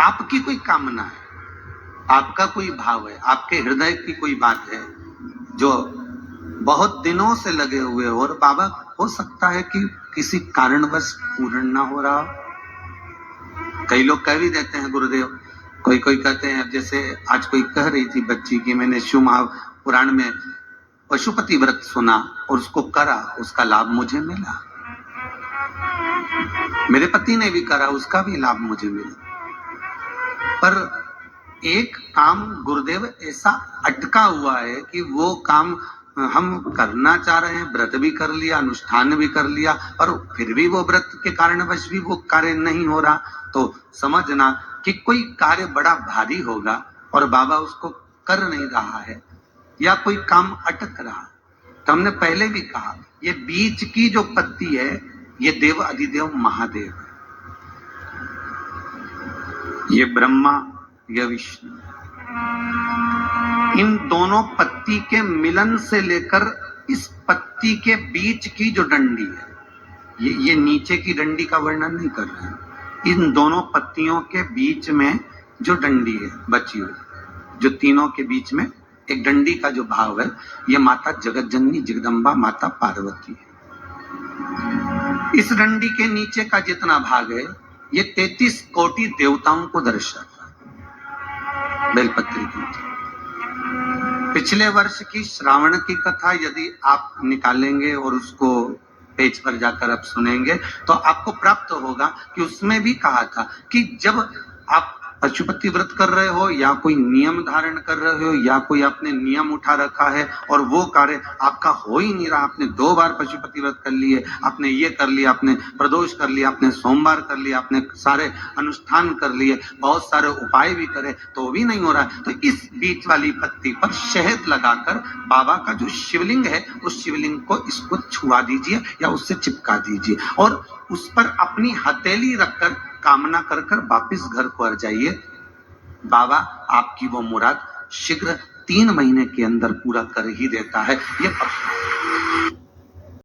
आपकी कोई कामना है, आपका कोई भाव है, आपके हृदय की कोई बात है जो बहुत दिनों से लगे हुए हो और बाबा हो सकता है कि किसी कारणवश पूर्ण ना हो रहा हो। कई लोग कह भी देते हैं गुरुदेव, कोई कोई कहते हैं, जैसे आज कोई कह रही थी बच्ची कि मैंने शिव महापुराण में पशुपति व्रत सुना और उसको करा, उसका लाभ मुझे मिला। मेरे पति ने भी करा, उसका भी लाभ मुझे मिला। पर एक काम गुरुदेव ऐसा अटका हुआ है कि वो काम हम करना चाह रहे हैं, व्रत भी कर लिया, अनुष्ठान भी कर लिया, पर फिर भी वो व्रत के कारणवश भी वो कार्य नहीं हो रहा। तो समझना कि कोई कार्य बड़ा भारी होगा और बाबा उसको कर नहीं रहा है, या कोई काम अटक रहा। तो हमने पहले भी कहा, ये बीच की जो पत्ती है ये देव अधिदेव महादेव है, ये ब्रह्मा, ये विष्णु। इन दोनों पत्ती के मिलन से लेकर इस पत्ती के बीच की जो डंडी है, ये नीचे की डंडी का वर्णन नहीं कर रहे हैं, इन दोनों पत्तियों के बीच में जो डंडी है बची हुई, जो तीनों के बीच में एक डंडी का जो भाव है, ये माता जगत जननी जगदम्बा माता पार्वती है। इस डंडी के नीचे का जितना भाग है ये 33 कोटि देवताओं को दर्शाता है। बेलपत्री की पिछले वर्ष की श्रावण की कथा यदि आप निकालेंगे और उसको पेज पर जाकर आप सुनेंगे तो आपको प्राप्त होगा कि उसमें भी कहा था कि जब आप पशुपति व्रत कर रहे हो या कोई नियम धारण कर रहे हो या कोई आपने नियम उठा रखा है और वो कार्य आपका हो ही नहीं रहा, आपने 2 बार पशुपति व्रत कर लिए, आपने ये कर लिया, आपने प्रदोष कर लिया, आपने सोमवार कर लिया, आपने सारे अनुष्ठान कर लिए, बहुत सारे उपाय भी करे तो भी नहीं हो रहा है, तो इस बीच वाली पत्ती पर शहद लगाकर बाबा का जो शिवलिंग है उस शिवलिंग को इसको छुआ दीजिए या उससे चिपका दीजिए और उस पर अपनी हथेली रखकर कामना कर कर वापिस घर को आ जाइए। बाबा आपकी वो मुराद शीघ्र 3 महीने के अंदर पूरा कर ही देता है। ये